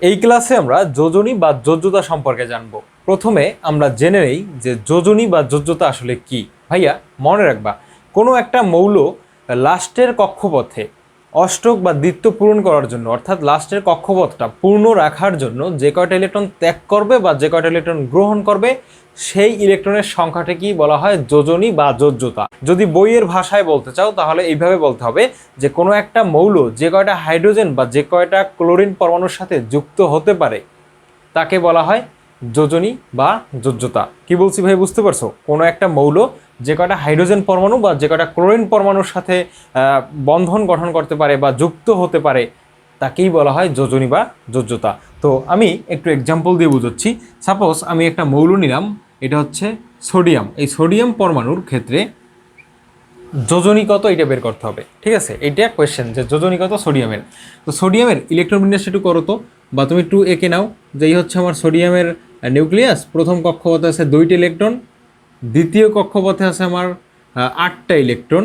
এই ক্লাসে আমরা যোজনী বা যোজ্যতা সম্পর্কে জানব। প্রথমে আমরা জেনে নেই যে যোজনী বা যোজ্যতা আসলে কি। ভাইয়া মনে রাখবা, কোনো একটা মৌল লাস্টের কক্ষপথে অষ্টক বা দ্বিত্ব পূরণ করার জন্য, অর্থাৎ লাস্টের কক্ষপথটা পূর্ণ রাখার জন্য যে কয়টা ইলেকট্রন ত্যাগ করবে বা যে কয়টা ইলেকট্রন গ্রহণ করবে, সেই ইলেকট্রনের সংখ্যাটাকেই বলা হয় যোজনী বা যোজ্যতা। যদি বইয়ের ভাষায় বলতে চাও তাহলে এইভাবে বলতে হবে যে কোনো একটা মৌল যে কয়টা হাইড্রোজেন বা যে কয়টা ক্লোরিন পরমাণুর সাথে যুক্ত হতে পারে তাকে বলা হয় যোজনী বা যোজ্যতা। কি বলছি ভাই, বুঝতে পারছো? কোনো একটা মৌল যে কয়টা হাইড্রোজেন পরমাণু বা যে কয়টা ক্লোরিন পরমাণুর সাথে বন্ধন গঠন করতে পারে বা যুক্ত হতে পারে তাকেই বলা হয় যোজনী বা যোজ্যতা। তো আমি একটু এক্সাম্পল দিয়ে বুঝাচ্ছি। সাপোজ আমি একটা মৌল নিলাম, এটা হচ্ছে সোডিয়াম। এই সোডিয়াম পরমাণুর ক্ষেত্রে যোজনী কত এটা বের করতে হবে, ঠিক আছে? এইটা কোয়েশ্চেন যে যোজনী কত সোডিয়ামের। তো সোডিয়ামের ইলেকট্রন বিন্যাস একটু করো তো, বা তুমি একটু এঁকে নাও। যেই হচ্ছে আমার সোডিয়ামের নিউক্লিয়াস, প্রথম কক্ষপথে আছে 2টি ইলেকট্রন, দ্বিতীয় কক্ষপথে আছে আমার 8টা ইলেকট্রন,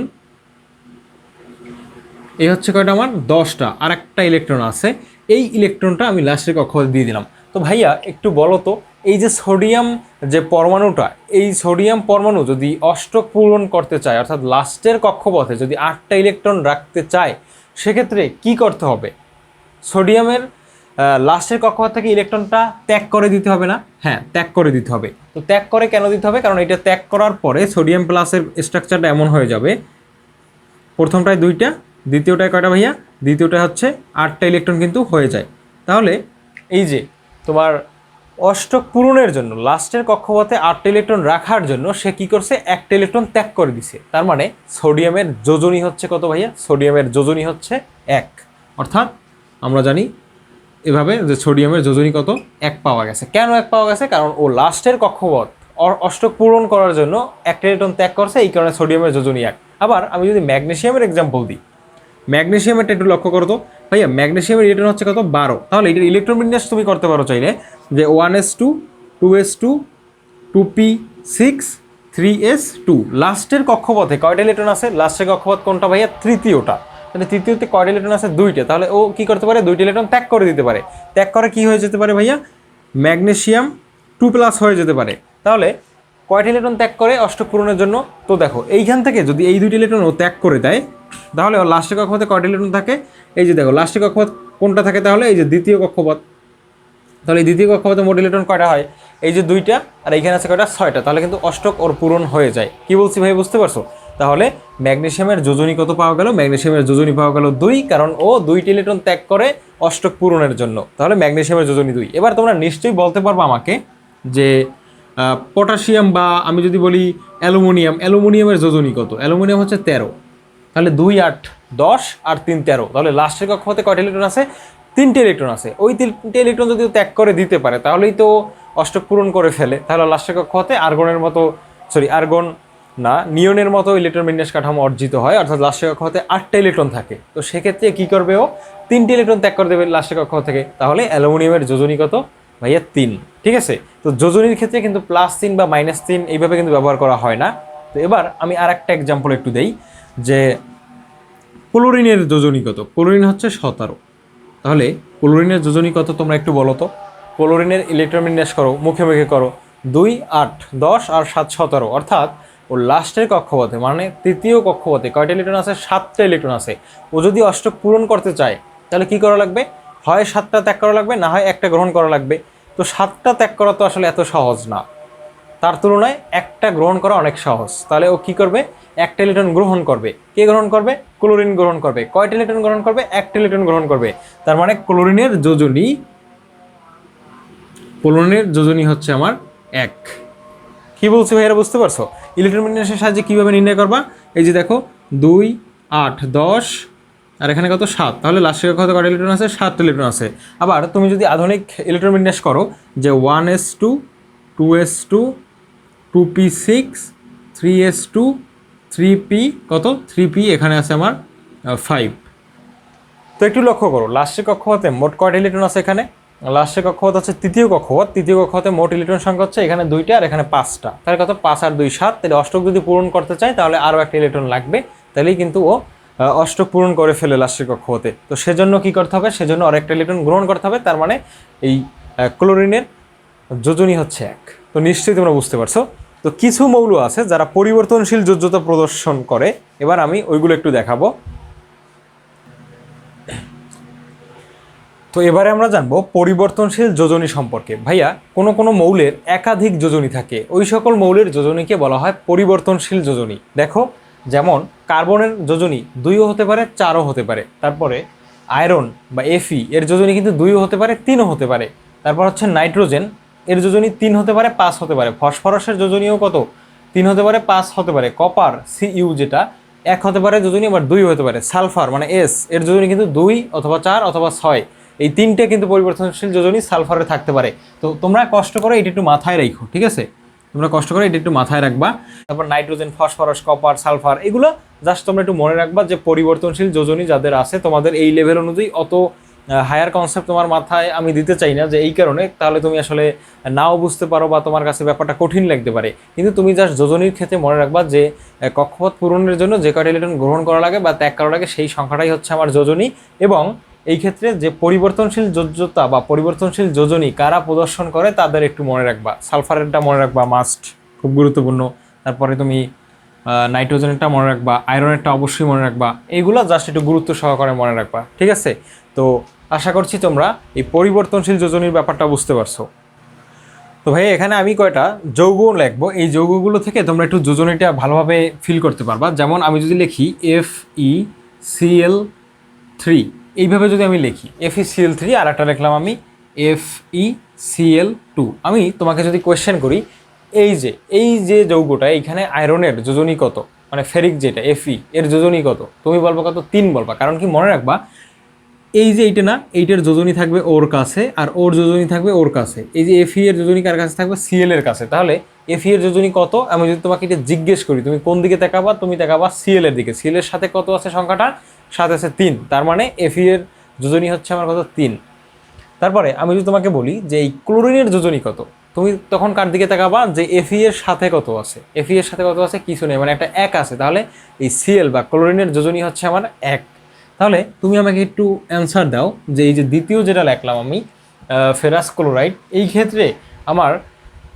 এই হচ্ছে কয়টা আমার 10টা, আর একটা ইলেকট্রন আছে। এই ইলেকট্রনটা আমি লাস্টের কক্ষপথে দিয়ে দিলাম। তো ভাইয়া একটু বলো তো, এই যে সোডিয়াম যে পরমাণুটা, এই সোডিয়াম পরমাণু যদি অষ্টক পূরণ করতে চায়, অর্থাৎ লাস্টের কক্ষপথে যদি 8টা ইলেকট্রন রাখতে চায়, সেক্ষেত্রে কি করতে হবে? সোডিয়ামের লাস্টের কক্ষপথ থেকে ইলেকট্রনটা ত্যাগ করে দিতে হবে না? হ্যাঁ, ত্যাগ করে দিতে হবে। তো ত্যাগ করে কেন দিতে হবে? কারণ এটা ত্যাগ করার পরে সোডিয়াম প্লাসের স্ট্রাকচারটা এমন হয়ে যাবে, প্রথমটায় 2টা, দ্বিতীয়টায় কয়টা ভাইয়া? দ্বিতীয়টা হচ্ছে 8টা ইলেকট্রন কিন্তু হয়ে যায়। তাহলে এই যে তোমার অষ্টক পূরণের জন্য লাস্টের কক্ষপথে 8টা ইলেকট্রন রাখার জন্য সে কি করছে? একটা ইলেকট্রন ত্যাগ করে দিছে। তার মানে সোডিয়ামের যোজনী হচ্ছে কত ভাইয়া? সোডিয়ামের যোজনী হচ্ছে 1। অর্থাৎ আমরা জানি এভাবে যে সোডিয়ামের যোজনী কত? 1 পাওয়া গেছে। কেন 1 পাওয়া গেছে? কারণ ও লাস্টের কক্ষপথ অষ্টক পূরণ করার জন্য একটা ইলেকট্রন ত্যাগ করছে, এই কারণে সোডিয়ামের যোজনী 1। আবার আমি যদি ম্যাগনেসিয়ামের এক্সাম্পল দিই, ম্যাগনেসিয়ামেরটা একটু লক্ষ্য করো তো ভাইয়া। ম্যাগনেসিয়ামের ইলেকট্রন হচ্ছে কত? 12। তাহলে এটার ইলেকট্রন বিন্যাস তুমি করতে পারো চাইলে যে 1s2 2s2 2p6 3s2। লাস্টের কক্ষপথে কয়টা ইলেকট্রন আছে? লাস্টের কক্ষপথ কোনটা ভাইয়া? তৃতীয়টা। তাহলে তৃতীয়তে কয়টা ইলেকট্রন আছে? 2টা। তাহলে ও কি করতে পারে? 2টি ইলেকট্রন ত্যাগ করে দিতে পারে। ত্যাগ করে কি হয়ে যেতে পারে ভাইয়া? ম্যাগনেসিয়াম 2+ হয়ে যেতে পারে। তাহলে কয়টা ইলেকট্রন ত্যাগ করে অষ্টক পূরণের জন্য? তো দেখো, এইখান থেকে যদি এই 2টি ইলেকট্রন ও ত্যাগ করে দেয়, তাহলে লাস্টের কক্ষপথে কয়টা ইলেকট্রন থাকে? এই যে দেখো, লাস্টের কক্ষপথ কোনটা থাকে? তাহলে এই যে দ্বিতীয় কক্ষপথ। তাহলে এই দ্বিতীয় কক্ষপথে মোট ইলেকট্রন কয়টা হয়? এই যে 2টা, আর এইখানে আছে কয়টা? 6টা। তাহলে কিন্তু অষ্টক ওর পূরণ হয়ে যায়। কি বলছি ভাই, বুঝতে পারছো? তাহলে ম্যাগনেসিয়ামের যোজনী কত পাওয়া গেল? ম্যাগনেসিয়ামের যোজনী পাওয়া গেল 2, কারণ ও 2টি ইলেকট্রন ত্যাগ করে অষ্টক পূরণের জন্য। তাহলে ম্যাগনেসিয়ামের যোজনী 2। এবার তোমরা নিশ্চয়ই বলতে পারবো আমাকে যে পটাশিয়াম, বা আমি যদি বলি অ্যালুমিনিয়ামের যোজনী কত? অ্যালুমিনিয়াম হচ্ছে 13। তাহলে 2 8 10 আর 3 13। তাহলে লাস্টের কক্ষপথে কয়টা ইলেকট্রন আছে? 3টে ইলেকট্রন আছে। ওই 3টে ইলেকট্রন যদি ত্যাগ করে দিতে পারে তাহলেই তো অষ্টক পূরণ করে ফেলে। তাহলে লাস্টের কক্ষপথে আর্গন না, নিয়নের মতো ইলেকট্রন বিন্যাস কাঠামো অর্জিত হয়, অর্থাৎ লাস্টের কক্ষপথে 8টা ইলেকট্রন থাকে। তো সেক্ষেত্রে কি করবে ও? 3টে ইলেকট্রন ত্যাগ করে দেবে লাস্টের কক্ষপথ থেকে। তাহলে অ্যালুমিনিয়ামের যোজনী কত ভাইয়া? 3। ঠিক আছে? তো যোজনীর ক্ষেত্রে কিন্তু +3 বা -3 এইভাবে কিন্তু ব্যবহার করা হয় না। তো এবার আমি আর একটা এক্সাম্পল একটু দেই যে ক্লোরিনের যোজনী কত? ক্লোরিন হচ্ছে 17। তাহলে ক্লোরিনের যোজনী কত তোমরা একটু বলো তো। ক্লোরিনের ইলেকট্রন বিন্যাস করো, মুখে মুখে করো। 2 8 10 আর 7 17। অর্থাৎ ওর লাস্টের কক্ষপথে মানে তৃতীয় কক্ষপথে কয়টা ইলেকট্রন আছে? 7টা ইলেকট্রন আছে। ও যদি অষ্টক পূরণ করতে চায় তাহলে কি করা লাগবে? হয় 7টা ত্যাগ করা লাগবে, না হয় একটা গ্রহণ করা লাগবে। তো 7টা ত্যাগ করা তো আসলে এত সহজ না, তার তুলনায় একটা গ্রহণ করা অনেক সহজ। তাহলে ও কি করবে? একটা ইলেকট্রন গ্রহণ করবে। কে গ্রহণ করবে? ক্লোরিন গ্রহণ করবে। কয়টা ইলেকট্রন গ্রহণ করবে? একটা ইলেকট্রন গ্রহণ করবে। তার মানে ক্লোরিনের যোজনী হচ্ছে আমার 1। কি বলছি ভাইয়ারা, বুঝতে পারছো? ইলেকট্রন বিন্যাসের সাহায্যে কীভাবে নির্ণয় করবা? এই যে দেখো, 2 8 10 আর এখানে কত? 7। তাহলে লাস্টের কত কয়টা ইলেকট্রন আছে? 7টা ইলেকট্রন আছে। আবার তুমি যদি আধুনিক ইলেকট্রন বিন্যাস করো যে 1s2 2s2 2p6 3s2 3p কত? 3p এখানে আছে আমার 5। তো একটু লক্ষ্য করো, লাস্টের কক্ষপথে মোট কয়টা ইলেকট্রন আছে? এখানে লাস্টের কক্ষপথ হচ্ছে তৃতীয় কক্ষপথ। তৃতীয় কক্ষপথে মোট ইলেকট্রন সংখ্যা হচ্ছে এখানে 2টা আর এখানে 5টা। তাহলে কত? 5 আর 2 7। তাহলে অষ্টক যদি পূরণ করতে চায় তাহলে আরও একটা ইলেকট্রন লাগবে, তাহলেই কিন্তু ও অষ্টক পূরণ করে ফেলে লাস্টের কক্ষপথে। তো সেজন্য কি করতে হবে, সেজন্য আরেকটা ইলেকট্রন গ্রহণ করতে হবে, তার মানে এই ক্লোরিনের যোজনী হচ্ছে 1। তো নিশ্চয়ই তোমরা বুঝতে পারছো। তো কিছু মৌল আছে যারা পরিবর্তনশীল যোজ্যতা প্রদর্শন করে, এবার আমি ওইগুলো একটু দেখাবো। তো এবারে আমরা জানবো পরিবর্তনশীল যোজনী সম্পর্কে। ভাইয়া কোনো কোনো মৌলের একাধিক যোজনী থাকে, ওই সকল মৌলের যোজনীকে বলা হয় পরিবর্তনশীল যোজনী। দেখো, যেমন কার্বনের যোজনী 2ও হতে পারে, 4ও হতে পারে। তারপরে আয়রন বা Fe এর যোজনী কিন্তু 2ও হতে পারে, 3ও হতে পারে। তারপর হচ্ছে নাইট্রোজেন, এর যোজনী 3 হতে পারে, 5 হতে পারে। ফসফরাসের যোজনীও কত, 3 হতে পারে, 5 হতে পারে। কপার Cu যেটা 1 হতে পারে যোজনী, আবার 2 হতে পারে। সালফার মানে S এর যোজনী কিন্তু 2 অথবা 4 অথবা 6, এই 3টে কিন্তু পরিবর্তনশীল যোজনী সালফারে থাকতে পারে। তো তোমরা কষ্ট করে এটা একটু মাথায় রাখো, ঠিক আছে? তোমরা কষ্ট করে এটা একটু মাথায় রাখবা। তারপর নাইট্রোজেন, ফসফরাস, কপার, সালফার, এগুলো জাস্ট তোমরা একটু মনে রাখবা যে পরিবর্তনশীল যোজনী যাদের আছে, তোমাদের এই লেভেল অনুযায়ী অত হায়ার কনসেপ্ট তোমার মাথায় আমি দিতে চাই না, যে এই কারণে তাহলে তুমি আসলে নাও বুঝতে পারো বা তোমার কাছে ব্যাপারটা কঠিন লাগতে পারে। কিন্তু তুমি জাস্ট যোজনীর ক্ষেত্রে মনে রাখবা যে কক্ষপথ পূরণের জন্য যে কয়টা ইলেকট্রন গ্রহণ করা লাগে বা ত্যাগ করা লাগে, সেই সংখ্যাটাই হচ্ছে আমার যোজনী। এবং এই ক্ষেত্রে যে পরিবর্তনশীল যোজ্যতা বা পরিবর্তনশীল যোজনী কারা প্রদর্শন করে তাদের একটু মনে রাখবা। সালফারেরটা মনে রাখবা, মাস্ট, খুব গুরুত্বপূর্ণ। তারপরে তুমি নাইট্রোজেনেরটা মনে রাখবা, আয়রনেরটা অবশ্যই মনে রাখবা। এইগুলো জাস্ট একটু গুরুত্ব সহকারে মনে রাখবা, ঠিক আছে? তো আশা করছি তোমরা এই পরিবর্তনশীল যোজনীর ব্যাপারটা বুঝতে পারছো। তো ভাই এখানে আমি কয়টা যৌগ লিখবো, এই যৌগগুলো থেকে তোমরা একটু যোজনীটা ভালোভাবে ফিল করতে পারবা। যেমন আমি যদি লিখি FeCl3, এইভাবে যদি আমি লিখি FeCl3, আর একটা লিখলাম আমি FeCl2। আমি তোমাকে যদি কোয়েশ্চেন করি এই যে যৌগটা, এইখানে আয়রনের যোজনী কত, মানে ফেরিক যেটা Fe এর যোজনী কত, তুমি বলবো কত, 3 বলবা। কারণ কি, মনে রাখবা এই যে এইটা না, এইটার যোজনী থাকবে ওর কাছে, আর ওর যোজনী থাকবে ওর কাছে। এই যে Fe এর যোজনী কার কাছে থাকবে, Cl এর কাছে। তাহলে Fe এর যোজনী কত, আমি যদি তোমাকে এটা জিজ্ঞেস করি, তুমি কোন দিকে তাকাবা, তুমি তাকাবা Cl এর দিকে। Cl এর সাথে কত আছে সংখ্যাটা, সাথে আছে 3, তার মানে Fe এর যোজনী হচ্ছে আমার কত, 3। তারপরে আমি যদি তোমাকে বলি যে এই ক্লোরিনের যোজনী কত, তুমি তখন কার দিকে তাকাবা, যে Fe এর সাথে কত আছে। Fe এর সাথে কত আছে, কিছু নেই, মানে একটা 1 আছে। তাহলে এই Cl বা ক্লোরিনের যোজনী হচ্ছে আমার 1। তাহলে তুমি আমাকে একটু অ্যান্সার দাও যে এই যে দ্বিতীয় যেটা লিখলাম আমি ফেরাস ক্লোরাইড, এই ক্ষেত্রে আমার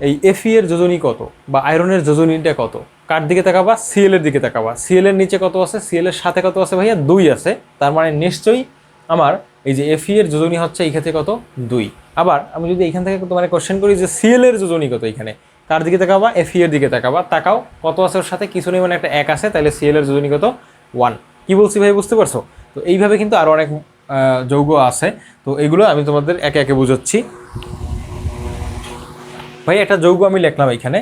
এই Fe এর যোজনী কত বা আয়রনের যোজনীটা কত, কার দিকে তাকাবা, Cl এর দিকে তাকাবা। Cl এর নিচে কত আছে, Cl এর সাথে কত আছে ভাইয়া, 2 আছে। তার মানে নিশ্চয়ই আমার এই যে Fe এর যোজনী হচ্ছে এই ক্ষেত্রে কত, 2। আবার আমি যদি এখান থেকে তোমার কোশ্চেন করি যে Cl এর যোজনী কত, এখানে কার দিকে তাকাবা, Fe এর দিকে তাকাবা। তাকাও কত আছে ওর সাথে, কিছু নেই, মানে একটা 1 আছে। তাহলে Cl এর যোজনী কত, 1। কি বলছি ভাই, বুঝতে পারছো? তো এইভাবে কিন্তু আরও অনেক যৌগ আছে, তো এগুলো আমি তোমাদের একে একে বুঝাচ্ছি। ভাই একটা যৌগ আমি লিখলাম এখানে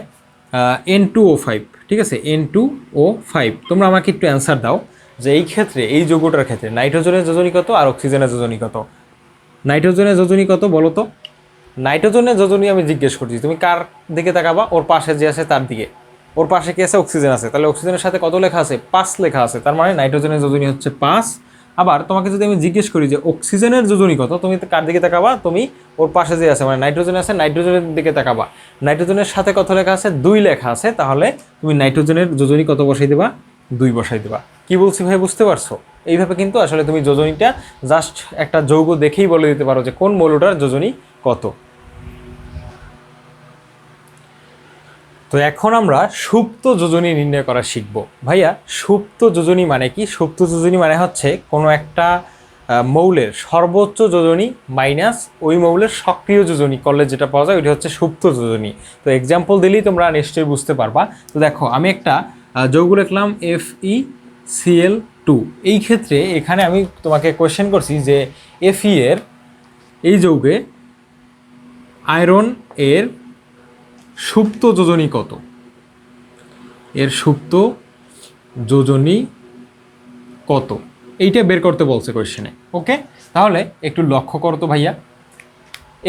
N2O5, ঠিক আছে, N2O5। তোমরা আমাকে একটু অ্যান্সার দাও যে এই ক্ষেত্রে, এই যৌগটার ক্ষেত্রে নাইট্রোজেনের যোজনী কত আর অক্সিজেনের যোজনী কত। নাইট্রোজেনের যোজনী কত বলো তো? নাইট্রোজেনের যোজনী আমি জিজ্ঞেস করছি, তুমি কার দিকে তাকাবা, ওর পাশে যে আছে তার দিকে। ওর পাশে কি আছে, অক্সিজেন আছে। তাহলে অক্সিজেনের সাথে কত লেখা আছে, 5 লেখা আছে। তার মানে নাইট্রোজেনের যোজনী হচ্ছে 5। আবার তোমাকে যদি আমি জিজ্ঞেস করি যে অক্সিজেনের যোজনী কত, তুমি কার দিকে তাকাবা, তুমি ওর পাশে যে আছে, মানে নাইট্রোজেন আছে, নাইট্রোজেনের দিকে তাকাবা। নাইট্রোজেনের সাথে কত লেখা আছে, 2 লেখা আছে। তাহলে তুমি নাইট্রোজেনের যোজনী কত বসাই দেবা, 2 বসাই দেবা। কি বলছি ভাই, বুঝতে পারছো? এইভাবে কিন্তু আসলে তুমি যোজনীটা জাস্ট একটা যৌগ দেখেই বলে দিতে পারো যে কোন মৌলটার যোজনী কত। তো এখন আমরা সুপ্ত যোজনী নির্ণয় করা শিখব। ভাইয়া সুপ্ত যোজনী মানে কি? সুপ্ত যোজনী মানে হচ্ছে কোনো একটা মৌলের সর্বোচ্চ যোজনী মাইনাস ওই মৌলের সক্রিয় যোজনী করলে যেটা পাওয়া যায় ওইটা হচ্ছে সুপ্ত যোজনী। তো এক্সাম্পল দিলেই তোমরা নিশ্চয়ই বুঝতে পারবা। তো দেখো আমি একটা যৌগ লিখলাম FeCl2। এই ক্ষেত্রে এখানে আমি তোমাকে কোয়েশ্চেন করছি যে Fe এর এই যৌগে আয়রন এর সুপ্ত যোজনী কত, এর সুপ্ত যোজনী কত, এইটা বের করতে বলছে কোয়েশ্চেনে। ওকে, তাহলে একটু লক্ষ্য করো তো ভাইয়া,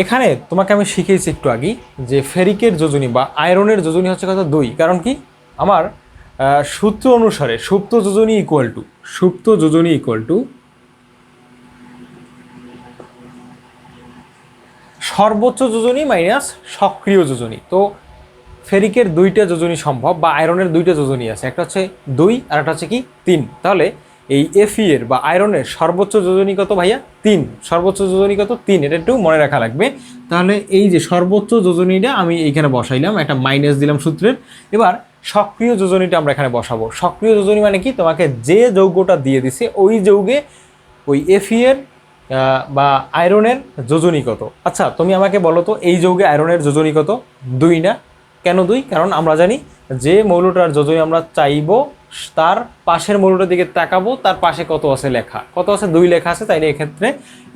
এখানে তোমাকে আমি শিখিয়েছি একটু আগেই যে ফেরিকের যোজনী বা আয়রনের যোজনী হচ্ছে কত, 2। কারণ কি, আমার সূত্র অনুসারে সুপ্ত যোজনী ইকুয়াল টু সর্বোচ্চ যোজনী মাইনাস সক্রিয় যোজনী। তো ফেরিকের 2টা যোজনী সম্ভব বা আয়রনের 2টা যোজনী আছে, একটা হচ্ছে 2 আর একটা হচ্ছে কি 3। তাহলে এই এফি এর বা আয়রনের সর্বোচ্চ যোজনী কত ভাইয়া? 3। সর্বোচ্চ যোজনী কত? 3। এটা একটু মনে রাখা লাগবে। তাহলে এই যে সর্বোচ্চ যোজনীটা আমি এইখানে বসাইলাম, একটা মাইনাস দিলাম সূত্রের। এবার সক্রিয় যোজনীটা আমরা এখানে বসাবো। সক্রিয় যোজনী মানে কি? তোমাকে যে যৌগটা দিয়ে দিছে ওই যৌগে ওই এফি এর বা আয়রনের যোজনী কত। আচ্ছা তুমি আমাকে বলো তো, এই যৌগে আয়রনের যোজনী কত? 2 না? কেন 2? কারণ আমরা জানি যে মৌলটার যোজনী আমরা চাইবো তার পাশের মৌলটার দিকে তাকাবো, তার পাশে কত আছে লেখা, কত আছে? 2 লেখা আছে। তাইলে এক্ষেত্রে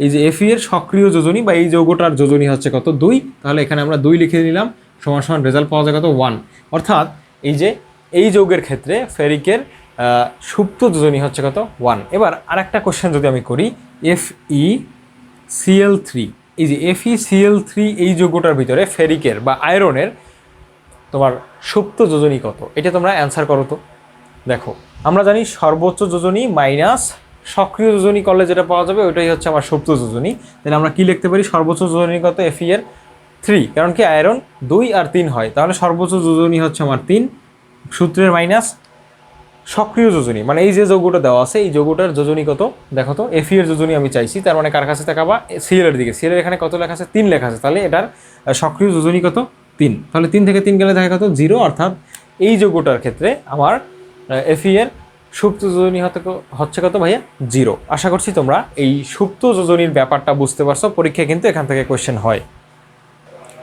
এই যে এফি এর সক্রিয় যোজনী বা এই যৌগটার যোজনী হচ্ছে কত? 2। তাহলে এখানে আমরা 2 লিখে নিলাম, সমান সমান রেজাল্ট পাওয়া যায় কত? 1। অর্থাৎ এই যে এই যৌগের ক্ষেত্রে ফেরিকের সুপ্ত যোজনী হচ্ছে কত? 1। এবার আরেকটা কোশ্চেন যদি আমি করি, FeCl3, এই যে FeCl3 এই যৌগটার ভিতরে ফেরিকের বা আয়রনের তোমার সুপ্ত যোজনী কত? এটা তোমরা অ্যান্সার করো তো। দেখো আমরা জানি সর্বোচ্চ যোজনী মাইনাস সক্রিয় যোজনী করলে যেটা পাওয়া যাবে ওইটাই হচ্ছে আমার সুপ্ত যোজনী। তাহলে আমরা কি লিখতে পারি? সর্বোচ্চ যোজনী কত? Fe এর 3, কারণ কি আয়রন 2 আর 3 হয়, তাহলে সর্বোচ্চ যোজনী হচ্ছে আমার 3 সূত্রের মাইনাস সক্রিয় যোজনী মানে এই যে যৌগটা দেওয়া আছে এই যৌগটার যোজনী কত? দেখো তো, Fe এর যোজনী আমি চাইছি, তার মানে কার কাছে তাকাবা? Cl এর দিকে। Cl এর এখানে কত লেখা আছে? 3 লেখা আছে। তাহলে এটার সক্রিয় যোজনী কত? 3। তাহলে 3 থেকে 3 গেলে দেখা কত? 0। অর্থাৎ এই যৌগটার ক্ষেত্রে আমার Fe এর সুপ্ত যোজনী হচ্ছে কত ভাইয়া? 0। আশা করছি তোমরা এই সুপ্ত যোজনীর ব্যাপারটা বুঝতে পারছো। পরীক্ষায় কিন্তু এখান থেকে কোয়েশ্চেন হয়।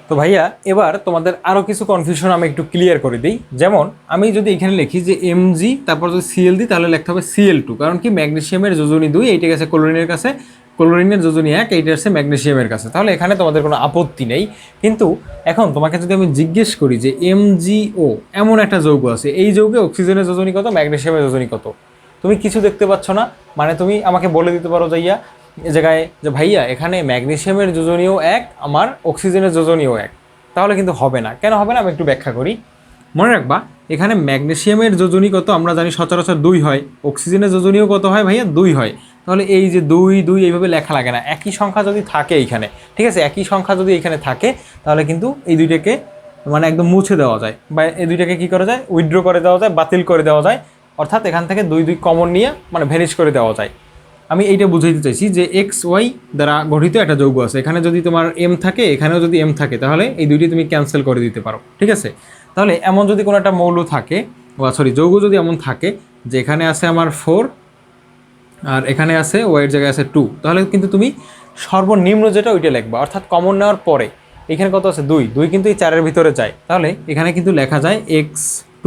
তো ভাইয়া এবার তোমাদের আরও কিছু কনফিউশন আমি একটু ক্লিয়ার করে দিই। যেমন আমি যদি এখানে লিখি যে Mg, তারপর যদি Cl দিই তাহলে লিখতে হবে Cl2, কারণ কি ম্যাগনেসিয়ামের যোজনী 2, এইটা গেছে ক্লোরিনের কাছে, ক্লোরিনের যোজনী 1, এইটা আছে ম্যাগনেসিয়ামের কাছে। তাহলে এখানে তোমাদের কোনো আপত্তি নেই। কিন্তু এখন তোমাকে যদি আমি জিজ্ঞেস করি যে MgO এমন একটা যৌগ আছে, এই যৌগে অক্সিজেনের যোজনী কত, ম্যাগনেসিয়ামের যোজনী কত? তুমি কিছু দেখতে পাচ্ছ না, মানে তুমি আমাকে বলে দিতে পারো যাইয়া এ জায়গায় যে ভাইয়া এখানে ম্যাগনেসিয়ামের যোজনীও 1, আমার অক্সিজেনের যোজনীও 1। তাহলে কিন্তু হবে না। কেন হবে না আমি একটু ব্যাখ্যা করি। মনে রাখবা এখানে ম্যাগনেসিয়ামের যোজনী কত আমরা জানি সচরাচর 2 হয়, অক্সিজেনের যোজনীও কত হয় ভাইয়া? 2 হয়। তাহলে এই যে 2 2 এইভাবে লেখা লাগে না। একই সংখ্যা যদি থাকে এইখানে, ঠিক আছে, একই সংখ্যা যদি এখানে থাকে তাহলে কিন্তু এই দুইটাকে মানে একদম মুছে দেওয়া যায়, বা এই দুইটাকে কী করা যায়? উইথড্র করে দেওয়া যায়, বাতিল করে দেওয়া যায়। অর্থাৎ এখান থেকে 2 2 কমন নিয়ে মানে ভ্যানিশ করে দেওয়া যায়। আমি এইটা বুঝাইতে চাইছি যে XY দ্বারা গঠিত একটা যৌগ আছে, এখানে যদি তোমার M থাকে, এখানেও যদি M থাকে, তাহলে এই দুইটি তুমি ক্যান্সেল করে দিতে পারো, ঠিক আছে। তাহলে এমন যদি কোনো একটা মৌল থাকে বা যৌগ যদি এমন থাকে যে এখানে আছে আমার 4 আর এখানে আছে Y এর জায়গায় আছে 2, তাহলে কিন্তু তুমি সর্বনিম্ন যেটা ওইটা লিখবা। অর্থাৎ কমন নেওয়ার পরে এখানে কত আছে? 2 2 কিন্তু এই 4-এর ভিতরে যায়। তাহলে এখানে কিন্তু লেখা যায় X2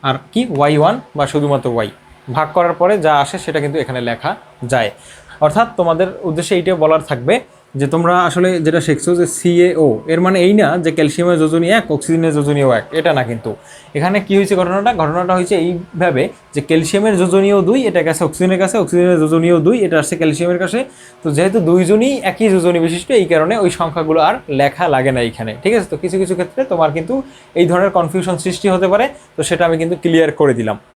আর কি Y1 বা শুধুমাত্র Y, ভাগ করার পরে যা আসে সেটা কিন্তু এখানে লেখা যায়। অর্থাৎ তোমাদের উদ্দেশ্যে এইটা বলার থাকবে যে তোমরা আসলে যেটা শিখছো যে CaO এর মানে এই না যে ক্যালসিয়ামের যোজনী 1, অক্সিজেনের যোজনীও 1, এটা না। কিন্তু এখানে কি হয়েছে ঘটনাটা হয়েছে এইভাবে যে ক্যালসিয়ামের যোজনীও 2, এটা গেছে অক্সিজেনের কাছে, অক্সিজেনের যোজনীও 2, এটা আসছে ক্যালসিয়ামের কাছে। তো যেহেতু দুইজনই একই যোজনী বিশিষ্ট, এই কারণে ওই সংখ্যাগুলো আর লেখা লাগে না এইখানে, ঠিক আছে। তো কিছু কিছু ক্ষেত্রে তোমার কিন্তু এই ধরনের কনফিউশন সৃষ্টি হতে পারে, তো সেটা আমি কিন্তু ক্লিয়ার করে দিলাম।